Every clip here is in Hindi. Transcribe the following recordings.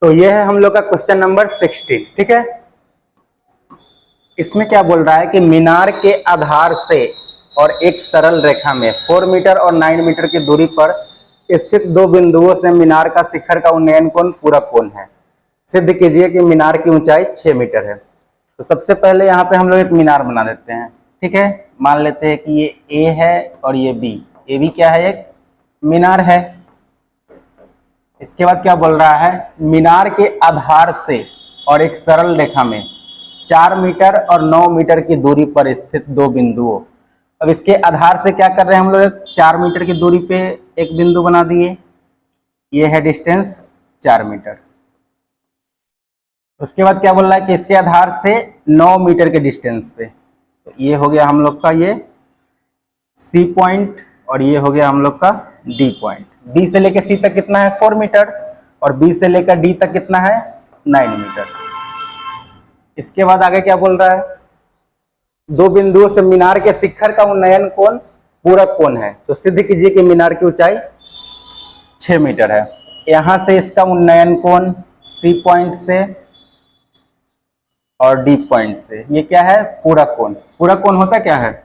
तो ये है हम लोग का क्वेश्चन नंबर 16। ठीक है, इसमें क्या बोल रहा है कि मीनार के आधार से और एक सरल रेखा में 4 मीटर और 9 मीटर की दूरी पर स्थित दो बिंदुओं से मीनार का शिखर का उन्नयन कोण पूरक कोण है। सिद्ध कीजिए कि मीनार की ऊंचाई 6 मीटर है। तो सबसे पहले यहाँ पे हम लोग एक मीनार बना देते हैं। ठीक है, मान लेते हैं कि ये ए है और ये बी। ए बी क्या है? एक मीनार है। इसके बाद क्या बोल रहा है? मीनार के आधार से और एक सरल रेखा में 4 मीटर और 9 मीटर की दूरी पर स्थित दो बिंदुओं। अब इसके आधार से क्या कर रहे हैं हम लोग? 4 मीटर की दूरी पे एक बिंदु बना दिए। ये है डिस्टेंस 4 मीटर। उसके बाद क्या बोल रहा है कि इसके आधार से 9 मीटर के डिस्टेंस पे, तो ये हो गया हम लोग का ये सी पॉइंट और ये हो गया हम लोग का डी पॉइंट। बी से लेकर सी तक कितना है? 4 मीटर। और बी से लेकर डी तक कितना है? 9 मीटर। इसके बाद आगे क्या बोल रहा है? दो बिंदुओं से मीनार के शिखर का उन्नयन कोण पूरक कोण है। तो सिद्ध कीजिए कि मीनार की ऊंचाई 6 मीटर है। यहां से इसका उन्नयन कोण सी पॉइंट से और डी पॉइंट से, ये क्या है? पूरक कोण। पूरक कोण होता क्या है?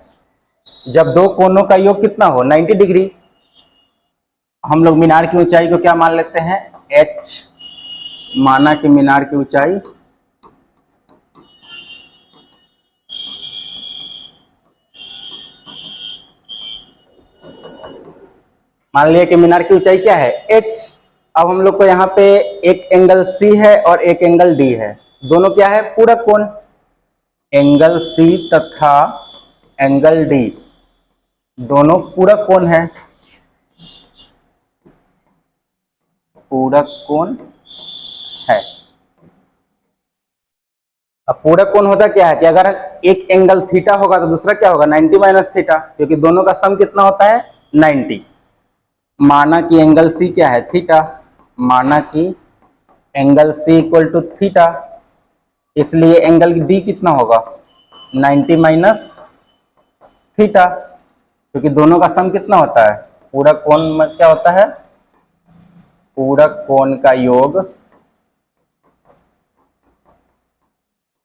जब दो कोणों का योग कितना हो? 90 डिग्री। हम लोग मीनार की ऊंचाई को क्या मान लेते हैं? h। माना कि मीनार की ऊंचाई मान लिया कि मीनार की ऊंचाई क्या है? h। अब हम लोग को यहाँ पे एक एंगल C है और एक एंगल D है। दोनों क्या है? पूरक कोण। एंगल C तथा एंगल D दोनों पूरक कोण है। पूरक कोण है। अब पूरक कोण होता क्या है कि अगर एक एंगल थीटा होगा तो दूसरा क्या होगा? 90 माइनस थीटा, क्योंकि दोनों का सम कितना होता है? 90। माना कि एंगल सी क्या है? थीटा। माना कि angle C equal to theta, इसलिए एंगल डी कितना होगा? 90 माइनस थीटा, क्योंकि दोनों का सम कितना होता है? पूरक कोण में क्या होता है? पूरक कोण का योग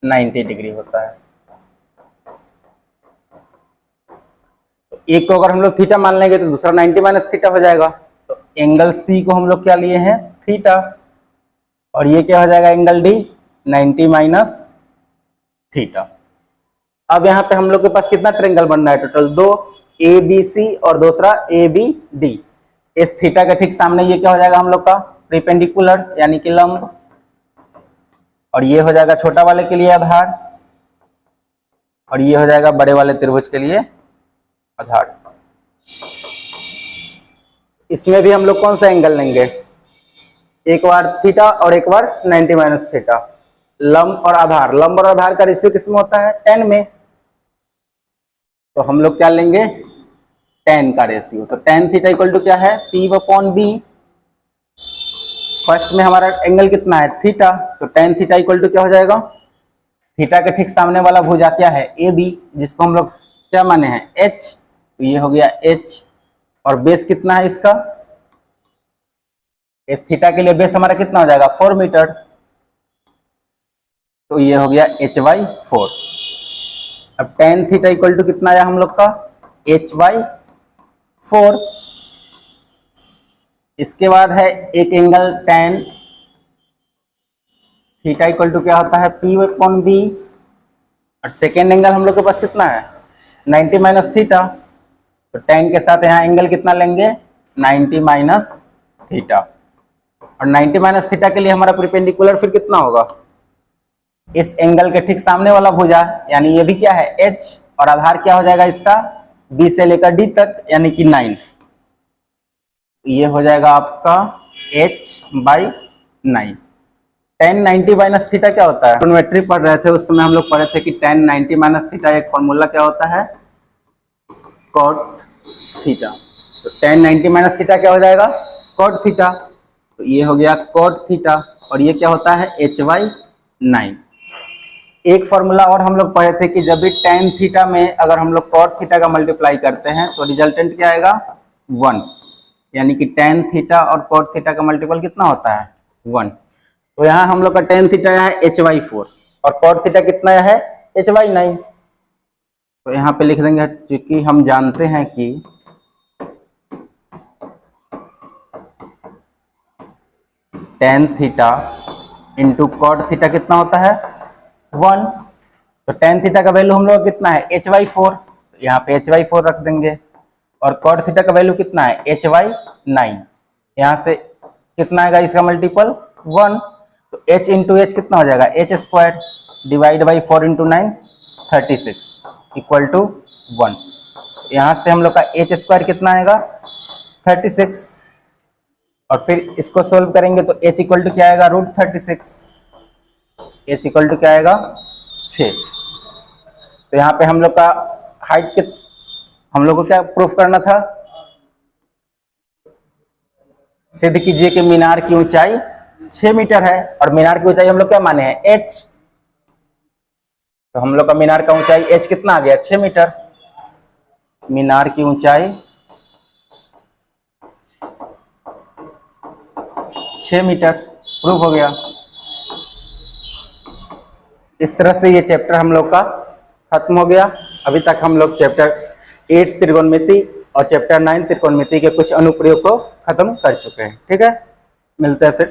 90 डिग्री होता है। तो एक को अगर हम लोग थीटा मान लेंगे तो दूसरा 90 माइनस थीटा हो जाएगा। तो एंगल सी को हम लोग क्या लिए हैं? थीटा। और ये क्या हो जाएगा? Angle D 90 minus theta. अब यहाँ पे हम लोग के पास कितना ट्रायंगल बन रहा है? टोटल दो, ए बी सी और दूसरा ए बी डी। इस थीटा के ठीक सामने ये क्या हो जाएगा हम लोग का? परपेंडिकुलर यानी कि लंब। और ये हो जाएगा छोटा वाले के लिए आधार और ये हो जाएगा बड़े वाले त्रिभुज के लिए आधार। इसमें भी हम लोग कौन सा एंगल लेंगे? एक बार थीटा और एक बार 90 माइनस थीटा। लंब और आधार, लंब और आधार का रेशियो किसमें होता है? 10 में। तो हम लोग क्या लेंगे? 10 का रेशियो। तो tan थीटा इक्वल टू क्या है? P upon B. फर्स्ट में हमारा एंगल कितना है? थीटा। तो tan थीटा इक्वल टू क्या हो जाएगा? थीटा के ठीक सामने वाला भुजा क्या है? ए बी, जिसको हम लोग क्या माने हैं? h। तो ये हो गया h। और बेस कितना है इसका? इस थीटा के लिए बेस हमारा कितना हो जाएगा? 4 मीटर। तो ये हो गया h/4। अब tan थीटा इक्वल टू कितना आया हम लोग का? h/4। इसके बाद है एक angle tan theta equal to क्या होता है? P upon B. और सेकेंड एंगल हम लोग के पास कितना है? 90 माइनस थीटा। तो tan के साथ यहाँ एंगल कितना लेंगे? 90 माइनस थीटा। और 90 माइनस थीटा के लिए हमारा परपेंडिकुलर फिर कितना होगा? इस एंगल के ठीक सामने वाला भुजा, यानी ये भी क्या है? h। और आधार क्या हो जाएगा इसका? b से लेकर d तक, यानी कि 9। ये हो जाएगा आपका h/9। tan 90 माइनस थीटा क्या होता है? ट्रिग्नोमेट्री पढ़ रहे थे उस समय हम लोग पढ़े थे कि tan 90 माइनस थीटा एक फॉर्मूला क्या होता है? cot theta. तो tan 90 माइनस थीटा क्या हो जाएगा? cot theta. तो ये हो गया cot थीटा और ये क्या होता है? h/9। एक फॉर्मूला और हम लोग पढ़े थे कि जब भी tan थीटा में अगर हम लोग cot थीटा का मल्टीप्लाई करते हैं तो रिजल्टेंट क्या आएगा? 1। यानी कि tan थीटा और cot थीटा का मल्टीपल कितना होता है? 1। तो यहाँ हम लोग का टेन थीटा है HY4 और कॉट थीटा कितना है HY9। तो यहाँ पे लिख देंगे, क्योंकि हम जानते हैं कि tan theta into cot theta कितना होता है 1। तो टेन थीटा का वैल्यू हम लोग कितना है HY4, यहाँ पे HY4 रख देंगे। और कॉट थीटा का वैल्यू कितना है HY9, यहाँ से कितना आएगा इसका मल्टीपल 1। तो h इंटू एच कितना हो जाएगा h² divide by 4 into 9 36 equal to 1। यहाँ से हम लोग का h² कितना आएगा 36, और फिर इसको सोल्व करेंगे तो h इक्वल टू क्या आएगा √36, h इक्वल टू क्या आएगा 6। तो यहाँ पे हम लोग का हाइट के हम लोग को क्या प्रूफ करना था, सिद्ध कीजिए कि मीनार की ऊंचाई 6 मीटर है और मीनार की ऊंचाई हम लोग क्या माने हैं h। तो हम लोग का मीनार का ऊंचाई h कितना आ गया 6 मीटर। मीनार की ऊंचाई 6 मीटर प्रूफ हो गया। इस तरह से ये चैप्टर हम लोग का खत्म हो गया। अभी तक हम लोग चैप्टर 8 त्रिकोणमिति और चैप्टर 9 त्रिकोणमिति के कुछ अनुप्रयोग को खत्म कर चुके हैं। ठीक है, मिलते हैं फिर।